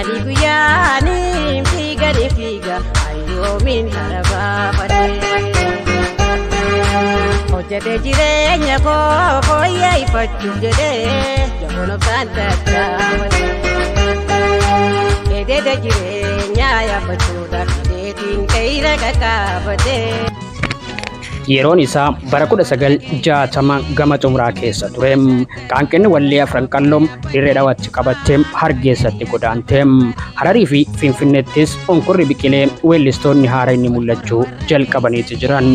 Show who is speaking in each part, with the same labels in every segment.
Speaker 1: Halkanii guyyaanii fiiga ayyoomiin harabaafate. Hojjete jireenya koo fooyyeffachuuf jedhee jaboon obsaan tattaafate. Eededa jireenyaa yaabbachuudhaaf deetiin qe'ira qaqqaabate.
Speaker 2: Yeroon isaa bara 1960 gama xumuraa keessa ture. Qaanqinni wallee afran qalloom dirree dhawatti qabattee hargeessatti godaantee Hararii fi Finfinneettis onkurri biqilee weellistoonni haaraa inni mul'achuu jalqabaniiti jiran.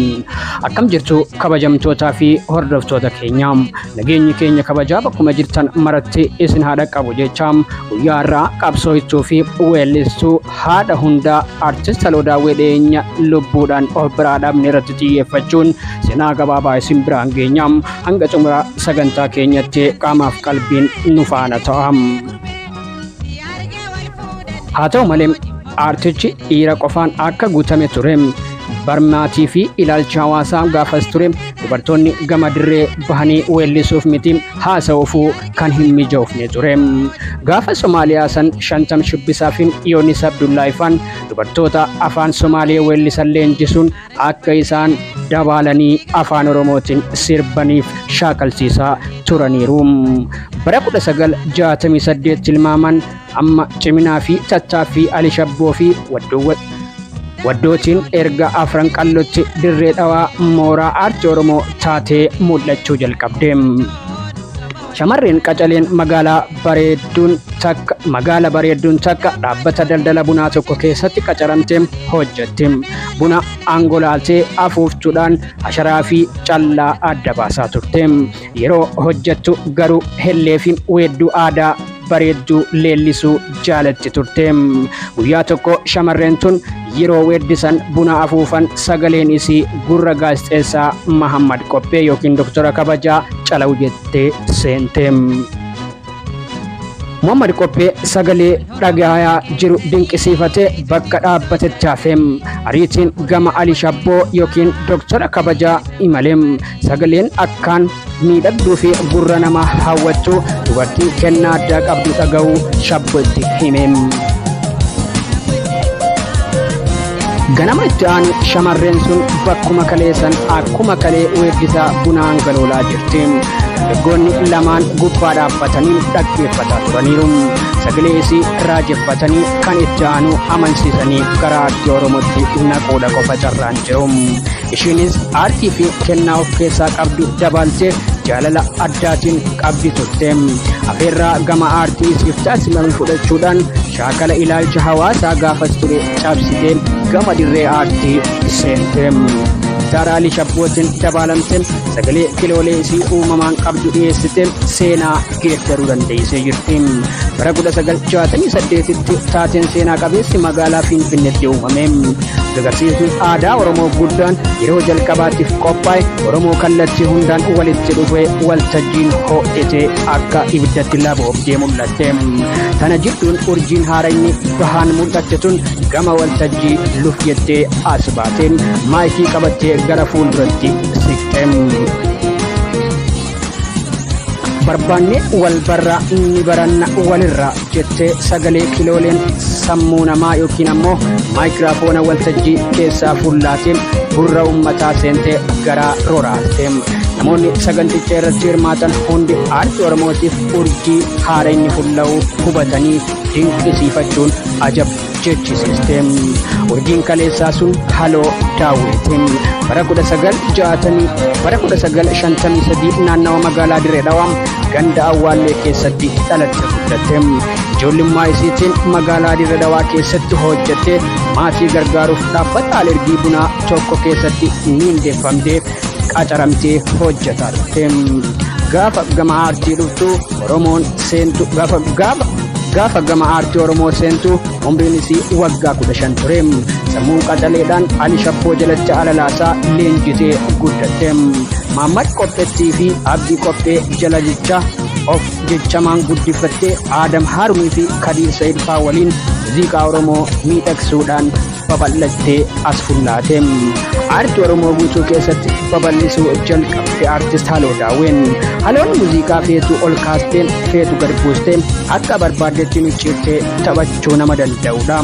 Speaker 2: Akkam jirtu kabajamtootaa fi hordoftoota keenya, nageenyi keenya kabajaa bakkuma jirtan maratti isin haadha qabu jecha guyyaa irraa qabsoo'ichuu fi weellistuu haadha hundaa artist Aloodaa Wedheenya lubbuudhaan of biraa dhabne irratti xiyyeeffachuun seenaa gabaabaa isin biraan geenyam hanga xumura sagantaa keenyatti qaamaaf qalbiin nu faana ta'a. Haa ta'u malee aartichi dhiira qofaan akka guutame ture. Barmaatii fi ilaalcha hawaasaa gaafas ture. Dubartoonni gama dirree bahanii weellisuuf miti haasa'uufuu kan hin mijoofne ture. Gaafa Somaaliyaa san 50 shubbisaa fi Yoonis Abdullaahifaan dubartoota afaan Somaalee weellisan leenjisuun akka isaan dabalanii afaan Oromootiin sirbaniif shaakalsiisaa turaniiru. Bara 1968 tilmaaman amma ciminaa fi tattaaffii Ali Shabboo fi waddootiin erga afran qallotti dirree dhawaa mooraa aartii Oromoo taatee mul'achuu jalqabde. Shamarreen qacaleen magaalaa bareedduun takka dhaabbata daldala bunaa tokko keessatti qacaramtee hojjette. Buna angolaaltee afuuftuudhaan hasharaa fi callaa adda baasaa turte. Yeroo hojjettu garuu hellee fi weedduu aadaa bareedduu leellisuu jaalatti turte. Guyyaa tokko shamarreen tun yeroo weeddisan buna afuufan sagaleen isii gurra gaazexeessaa Mahammad Qophee yookiin Doktora Kabajaa Calaw jettee seente. Mahammad Qophee sagalee dhagayaa jiru dinqisiifatee bakka dhaabbatetti hafe. Ariitiin gama Ali Shabboo yookiin Doktora Kabajaa imale. Sagaleen akkaan miidhagduu fi gurra nama hawwattu dubartii kennaa addaa qabdu dhaga'uu Shabboo itti hime. Ganama itti aanu shamarreen sun bakkuma kaleessan akkuma kalee weeddisaa bunaan galoolaa jirti. Dargaggoonni lamaan gubbaa dhaabbatanii dhaggeeffataa turaniiru. Sagalee isii raajeffatanii kan itti aanu amansiisanii gara aartii Oromootti naquudha qofa carraan jiru. Ishiinis aartii fi kennaa of keessaa qabdu dabaltee jaalala addaatiin qabdi turte. Afeerraa gama aartii isiif taasifamu fudhachuudhaan shaakala ilaalcha hawaasaa gaafas ture cabsitee gama dirree aartii seente. Gitaara Ali Shabbootiin dabalamte sagalee kiloolee isii uumamaan qabdu dhiyeessite seenaa geeddaruu dandeessee jirti. Bara 1968tti taateen seenaa qabeessi magaalaa Finfinneetti uumame. Agarsiisni aadaa Oromoo guddaan yeroo jalqabaatiif qophaa'e Oromoo kallattii hundaan walitti dhufe waltajjiin ho'ite akka ibiddatti laboobdee mul'atte. Tana jidduun urjiin haaraan bahaan mul'atte tun gama waltajjii luf jettee as baate maayikii qabattee gara fuulduratti siqte. Barbaanne wal barra ni baranna walirra jettee sagalee kilooleen sammuu namaa yookiin ammoo maayikiraafoona waltajjii keessaa fuullaatiin gurra uummataa seentee gara roraalte. Namoonni saganticha irratti hirmaatan hundi aartii Oromootiif urjii haara inni fulla'u hubatanii dinqisiifachuun ajab jechisiiste. Urjiin kaleessaa sun Haloo Daawwitiin bara 1953 naannawa magaalaa Dirree Dhawaa ganda Awwaallee keessatti dhalatte guddatte. Ijoollummaa isiitiin magaalaa Dirree Dhawaa keessatti hojjette maatii gargaaruuf dhaabbata alergii bunaa tokko keessatti miindeeffamtee qacaramtee hojjetaa turte. Gaafa gama aartii dhuftu Oromoon seentu gaafa gama aartii Oromoo seentu umriin isii waggaa 15 ture. Sammuu qacaleedhaan Ali Shabboo jalatti alalaasaa leenjitee guddatte. Mahammad Qopheettii fi Abdii Qophee jala jecha of jechamaan guddifattee Adam Haarumii fi Kadiir Sa'iid faa waliin muuziqaa Oromoo miidhagsuudhaan babal'attee as fullaate. Aartii Oromoo guutuu keessatti babal'isuu jalqabde Artist Haloo Daawween. Haloon muuziqaa feetu ol kaasteen feetu gad buustee akka barbaaddetti micciirtee taphachuu nama danda'udha.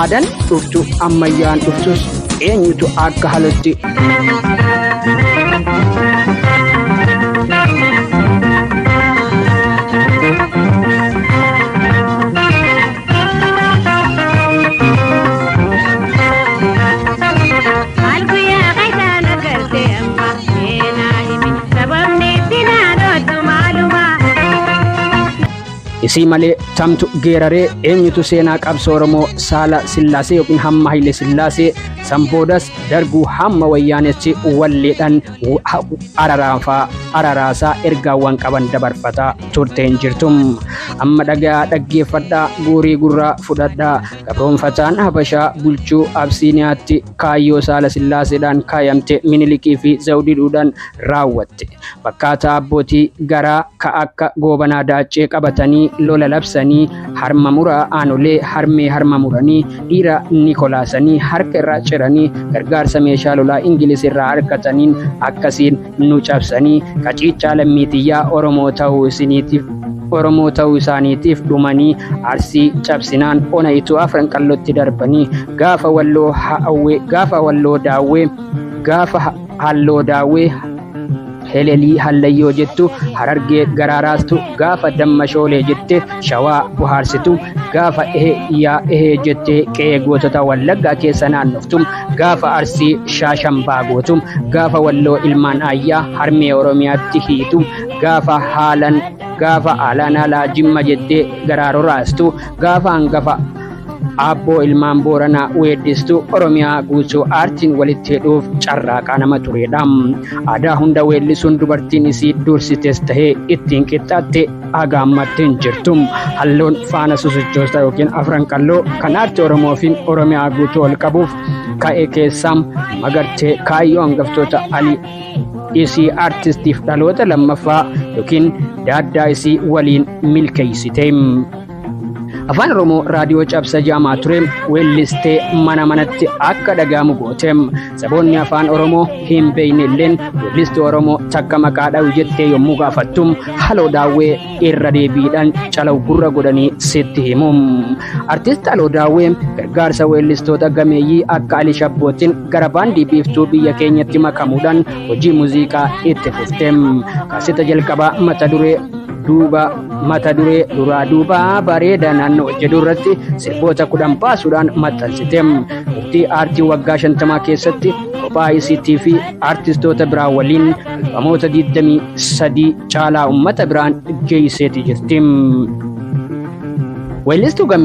Speaker 2: Aadaan dhuftu ammayyaan dhuftus eenyutu akka Halootti isii malee tamtu geeraree eenyutu seenaa qabsoo Oromoo Saala Sillaasee yookiin hamma Haile Sillaasee sanboodas darbuu hamma wayyaanetti walleedhaan araraasaa ergaawwan qaban dabarfataa turte hin jirtum. Amma dhaggeeffadhaa guurii gurraa fudhadhaa gabroonfataan Habashaa bulchuu Absiiniyaatti kaayyoo Saala Sillaaseedhaan kaayamte Minilikii fi Zawudiidhuudhaan raawwatte. Fakkaataa abbootii garaa ka akka goobanaa daacee qabatanii lola labsanii harma muraa aanolee harmee harma muranii dhiira Nikolaasanii harka irraa ciranii gargaarsa meeshaa lolaa Ingiliis irraa argataniin akkasiin nu cabsanii qaciichaa lammiitiyyaa Oromoo ta'uu isaaniitiif dhumanii Arsii cabsinaan ona ituu afran qallotti darbanii gaafa Halloo Daawwee Helelii Hallayyoo jettu Harargee Garaaraastu gaafa Dammashoolee jette Shawaa Buhaarsitu gaafa ehee jettee qe'ee gootota Wallaggaa keessa naannoftum gaafa Arsii Shaashambaa gootum gaafa Walloo ilmaan Ayyaa harmee Oromiyaatti hiitum gaafa Haalaan Alaa Jimma jettee garaaroo raastu gaafa hangafa Abboo ilmaan Booranaa weeddistu Oromiyaa guutuu aartiin walitti hidhuuf carraaqaa nama turedha. Aadaa hunda weellisuun dubartiin isii dursites tahee ittiin qixxaatte agaammattee hin jirtu. Halloon faana sosochoostaa yookiin afran qalloo kan aartii Oromoo fi Oromiyaa guutuu ol qabuuf ka'e keessaa magartee kaayyoo hangaftoota alii isii aartistiif dhaloota lammaffaa yookiin daaddaa isii waliin milkeessite. Afaan Oromoo raadiyoo cabsa jaamaa ture weellistee mana manatti akka dhagaamu goote. Saboonni afaan Oromoo hin beekne illeen weellistuu Oromoo takka maqaa dhawu jettee yommuu gaafattum Haloo Daawwee irra deebiidhaan calaw gurra godhanii sitti himu. Artist Haloo Daawwee gargaarsa weellistoota gameeyyii akka Ali Shabbootiin gara baandii biiftuu biyya keenyatti makamuudhaan hojii muuziqaa itti fufte. Kaaseta jalqabaa mata duree duraa duubaa bareeda naannoo jedhu irratti sirboota 10 baasuudhaan maxxansite. Murtii aartii waggaa 50 keessatti kophaa isiitii fi aartistoota biraa waliin albamoota 23 caalaa uummata biraan geesseeti jirti. Weellistoota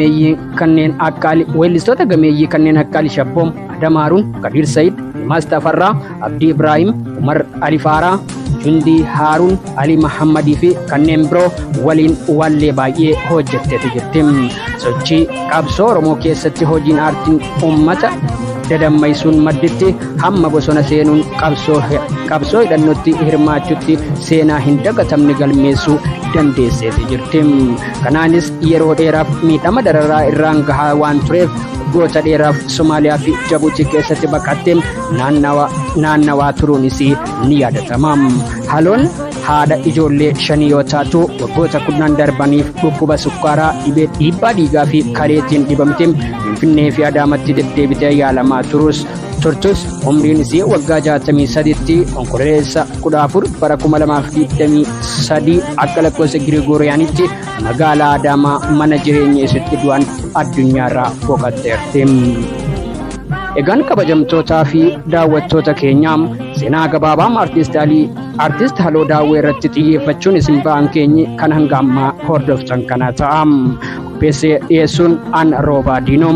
Speaker 2: gameeyyii kanneen akka Ali Shabboom, Adamaaruun, Kadir Said, Mastafarraa, Abdii Ibrahim, Umar Ali Faaraa, Jundii Haaruun, Ali Mahammadii fi kanneen biroo waliin wallee baay'ee hojjetteetu jirti. Sochii qabsoo Oromoo keessatti hojiin aartiin uummata dadammaysuun madditti hamma bosona seenuun qabsoo hidhannootti hirmaachutti seenaa hin dagatamne galmeessuu dandeesseeti jirti. Kanaanis yeroo dheeraaf miidhama dararaa irraan gahaa waan tureef goota dheeraaf Somaaliyaa fi Jabuutii keessatti baqattee naannawaa turuun isii ni yaadatama. Haloon haadha ijoollee 5 yoo taatu waggoota 10 darbaniif dhukkuba sukkaaraa dhibee dhiibbaa dhiigaa fi kareetiin dhibamte Finfinnee fi Adaamatti deddeebitee yaalamaa turtus umriin isii waggaa 63tti onkololeessa 14 bara 2023 akka lakkoofsa Girigooriyaanitti magaalaa Adaamaa mana jireenya isitti du'an addunyaarraa boqotteerti. Egaan kabajamtootaa fi daawwattoota keenyaa seenaa gabaabaa Artist Haloo Daawwee irratti xiyyeeffachuun isin ba'an keenyi kan hanga ammaa hordoftan kana ta'a. Qopheessee dhiyeessuun an Roobaa Diinoo